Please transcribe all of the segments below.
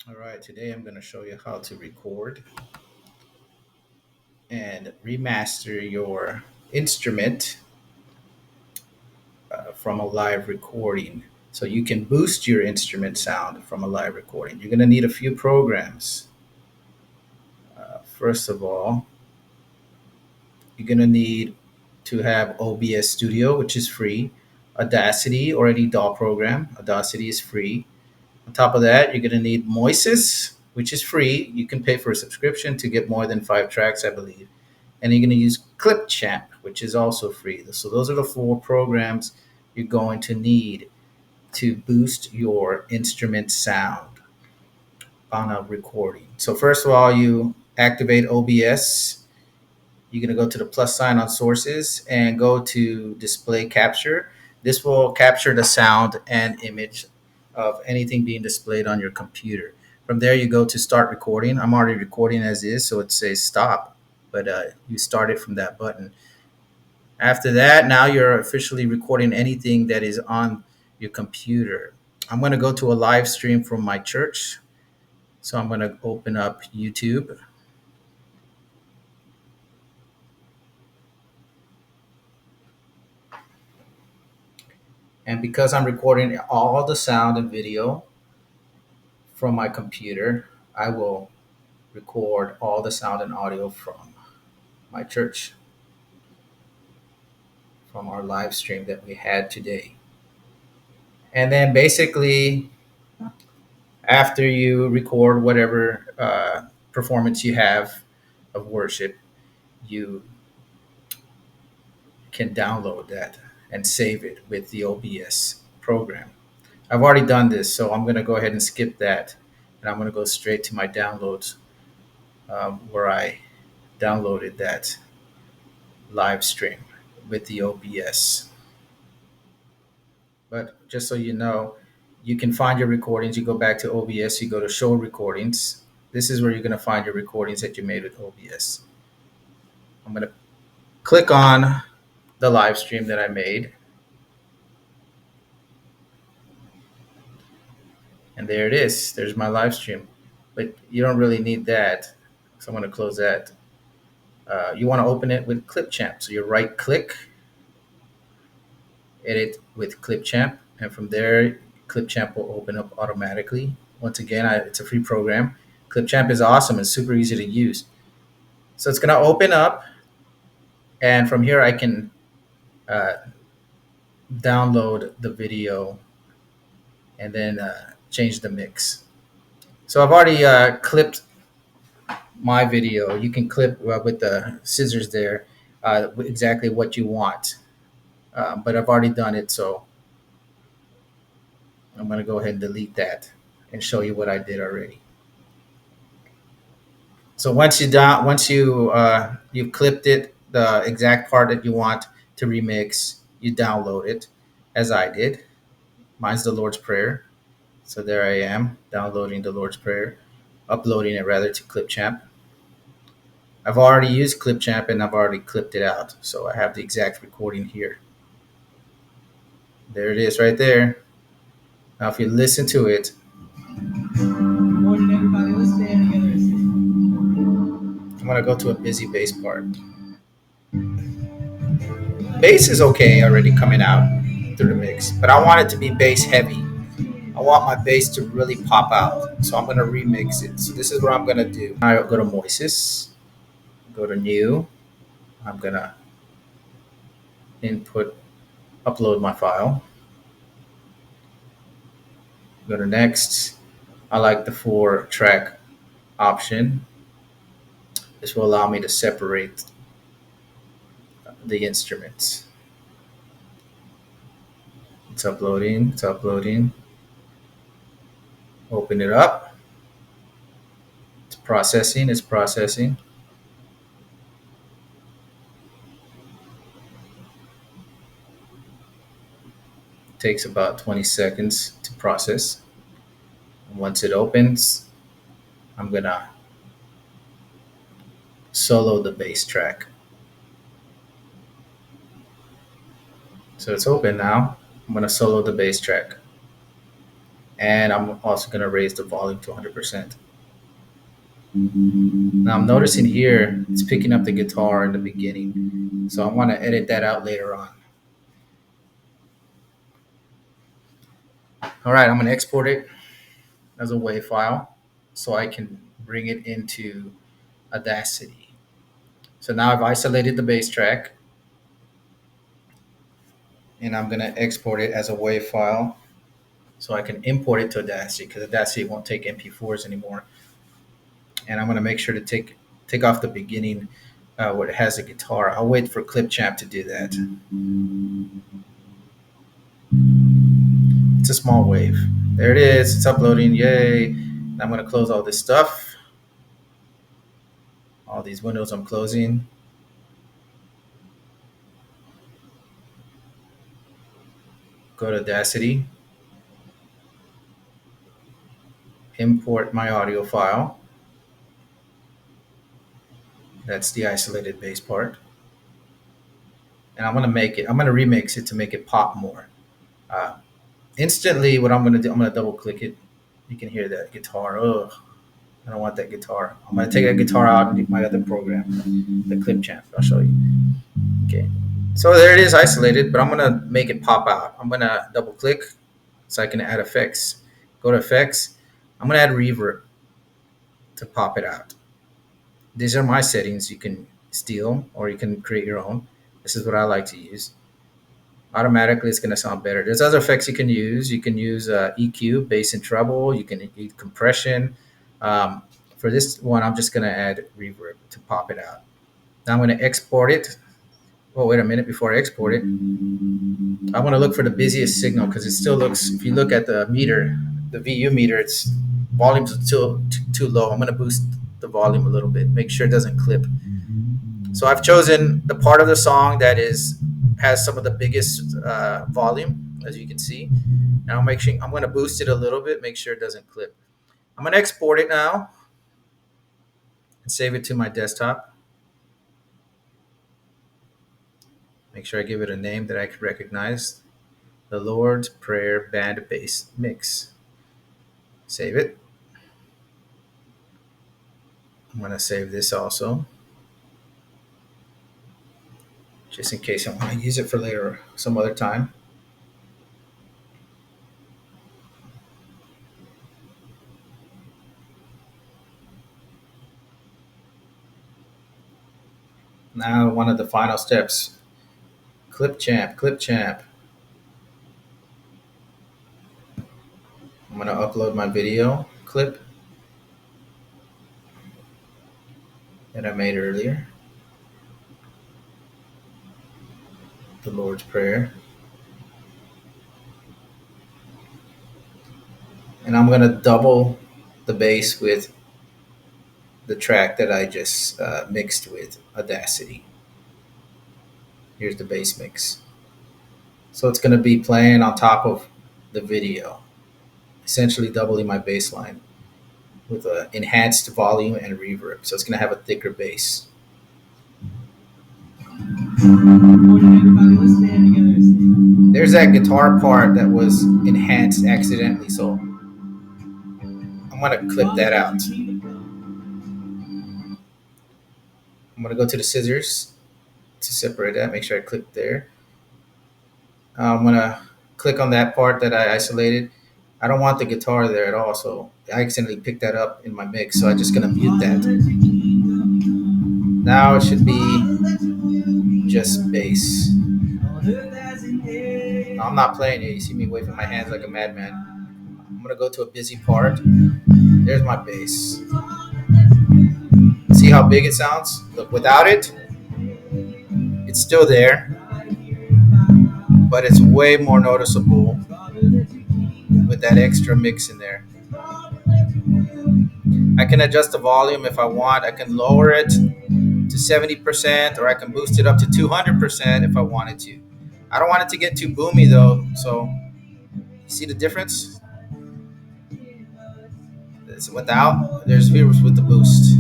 All right, today I'm going to show you how to record and remaster your instrument from a live recording. So you can boost your instrument sound from a live recording. You're going to need a few programs. First of all, you're going to need to have OBS Studio, which is free, Audacity or any DAW program. Audacity is free. On top of that, you're going to need Moises, which is free. You can pay for a subscription to get more than 5 tracks, I believe. And you're going to use Clipchamp, which is also free. So those are the 4 programs you're going to need to boost your instrument sound on a recording. So first of all, you activate OBS. You're going to go to the plus sign on sources and go to display capture. This will capture the sound and image of anything being displayed on your computer. From there, you go to start recording. I'm already recording as is, so it says stop, but you start it from that button. After that, now you're officially recording anything that is on your computer. I'm going to go to a live stream from my church. So I'm going to open up YouTube. And because I'm recording all the sound and video from my computer, I will record all the sound and audio from my church, from our live stream that we had today. And then basically, after you record whatever performance you have of worship, you can download that and save it with the OBS program. I've already done this, so I'm going to go ahead and skip that. And I'm going to go straight to my downloads where I downloaded that live stream with the OBS. But just so you know, you can find your recordings. You go back to OBS, you go to show recordings. This is where you're going to find your recordings that you made with OBS. I'm going to click on the live stream that I made. And there it is. There's my live stream. But you don't really need that. So I'm going to close that. You want to open it with Clipchamp. So you right click, edit with Clipchamp. And from there, Clipchamp will open up automatically. Once again, it's a free program. Clipchamp is awesome and super easy to use. So it's going to open up. And from here, I can uh, download the video and then change the mix. So I've already clipped my video. You can clip with the scissors there exactly what you want. But I've already done it, so I'm going to go ahead and delete that and show you what I did already. So once you've clipped it, the exact part that you want to remix, you download it, as I did. Mine's the Lord's Prayer. So there I am, downloading the Lord's Prayer, uploading it rather to Clipchamp. I've already used Clipchamp and I've already clipped it out. So I have the exact recording here. There it is right there. Now if you listen to it, I'm gonna go to a busy bass part. Bass is okay already coming out through the mix, but I want it to be bass heavy. I want my bass to really pop out. So I'm gonna remix it. So this is what I'm gonna do. I'll go to Moises, go to new. I'm gonna input, upload my file. Go to next. I like the 4 track option. This will allow me to separate the instruments. It's uploading, it's uploading. Open it up. It's processing, it's processing. It takes about 20 seconds to process. And once it opens, I'm gonna solo the bass track. So it's open now. I'm gonna solo the bass track. And I'm also going to raise the volume to 100%. Now I'm noticing here it's picking up the guitar in the beginning. So I want to edit that out later on. All right, I'm going to export it as a WAV file so I can bring it into Audacity. So now I've isolated the bass track and I'm going to export it as a WAV file so I can import it to Audacity because Audacity won't take MP4s anymore. And I'm going to make sure to take off the beginning where it has a guitar. I'll wait for Clipchamp to do that. It's a small wave. There it is. It's uploading. Yay. Now I'm going to close all this stuff. All these windows I'm closing. Go to Audacity. Import my audio file. That's the isolated bass part. And I'm going to remix it to make it pop more. Instantly, what I'm going to do, I'm going to double click it. You can hear that guitar. Ugh, I don't want that guitar. I'm going to take that guitar out and do my other program, the Clipchamp. I'll show you. Okay. So there it is isolated, but I'm going to make it pop out. I'm going to double click so I can add effects. Go to effects. I'm going to add reverb to pop it out. These are my settings. You can steal or you can create your own. This is what I like to use. Automatically, it's going to sound better. There's other effects you can use. You can use EQ, bass and treble. You can use compression. For this one, I'm just going to add reverb to pop it out. Now I'm going to export it. Oh, wait a minute. Before I export it, I want to look for the busiest signal because it still looks, if you look at the meter, the VU meter, its volume's still too low. I'm going to boost the volume a little bit, make sure it doesn't clip. So I've chosen the part of the song that has some of the biggest volume, as you can see. Now I'm going to boost it a little bit, make sure it doesn't clip. I'm going to export it now and save it to my desktop. Make sure I give it a name that I can recognize. The Lord's Prayer Band Bass Mix. Save it. I'm going to save this also, just in case I want to use it for later, some other time. Now, one of the final steps. Clipchamp. I'm going to upload my video clip that I made earlier. The Lord's Prayer. And I'm going to double the bass with the track that I just mixed with Audacity. Here's the bass mix. So it's going to be playing on top of the video, essentially doubling my bass line with an enhanced volume and reverb. So it's going to have a thicker bass. There's that guitar part that was enhanced accidentally, so I'm going to clip that out. I'm going to go to the scissors to separate that, make sure I click there. I'm going to click on that part that I isolated. I don't want the guitar there at all, so I accidentally picked that up in my mix, so I'm just going to mute that. Now it should be just bass. I'm not playing it. You see me waving my hands like a madman. I'm going to go to a busy part. There's my bass. See how big it sounds? Look, without it, it's still there, but it's way more noticeable with that extra mix in there. I can adjust the volume if I want. I can lower it to 70%, or I can boost it up to 200% if I wanted to. I don't want it to get too boomy though, so you see the difference? It's without, there's viewers with the boost.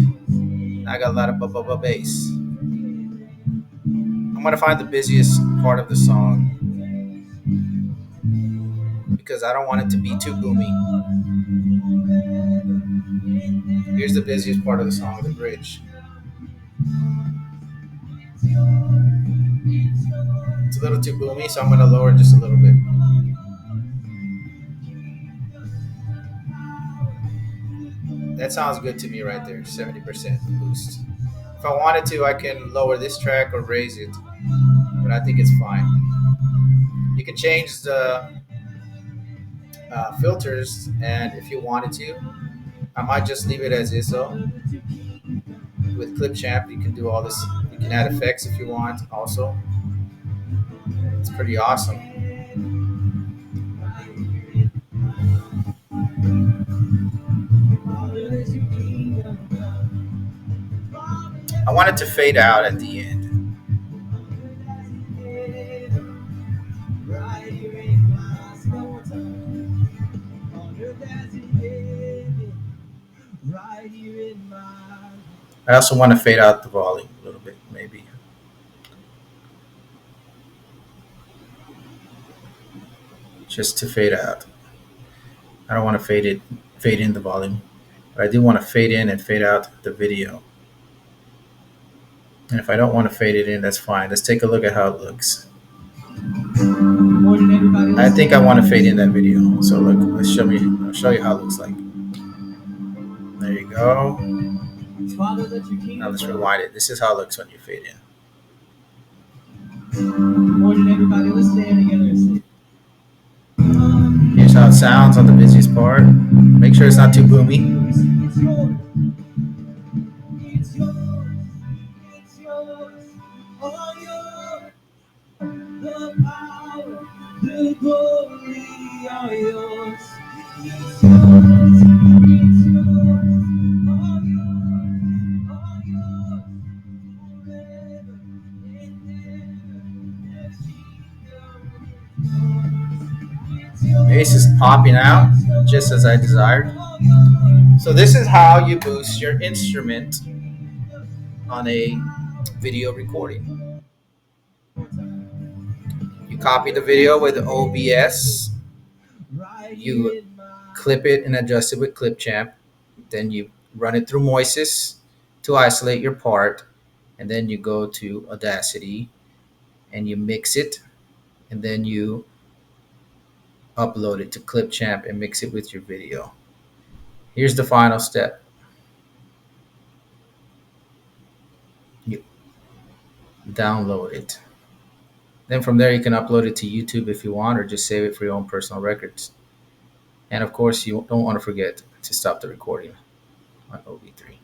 I got a lot of bass. I'm gonna find the busiest part of the song because I don't want it to be too boomy. Here's the busiest part of the song, the bridge. It's a little too boomy, so I'm going to lower it just a little bit. That sounds good to me right there, 70% boost. If I wanted to, I can lower this track or raise it, but I think it's fine. You can change the filters, and if you wanted to, I might just leave it as is though. With Clipchamp, you can do all this. You can add effects if you want also. It's pretty awesome. I want it to fade out at the end. I also want to fade out the volume a little bit, maybe. Just to fade out. I don't want to fade in the volume, but I do want to fade in and fade out the video. And if I don't want to fade it in, that's fine. Let's take a look at how it looks. I think I want to fade in that video. So look, I'll show you how it looks like. There you go. Now let's rewind it. This is how it looks when you fade in. Here's how it sounds on the busiest part. Make sure it's not too boomy. Bass is popping out just as I desired. So this is how you boost your instrument on a video recording. You copy the video with OBS, you clip it and adjust it with Clipchamp, then you run it through Moises to isolate your part, and then you go to Audacity and you mix it, and then you upload it to Clipchamp and mix it with your video. Here's the final step. You download it. Then from there, you can upload it to YouTube if you want, or just save it for your own personal records. And of course, you don't want to forget to stop the recording on OB3.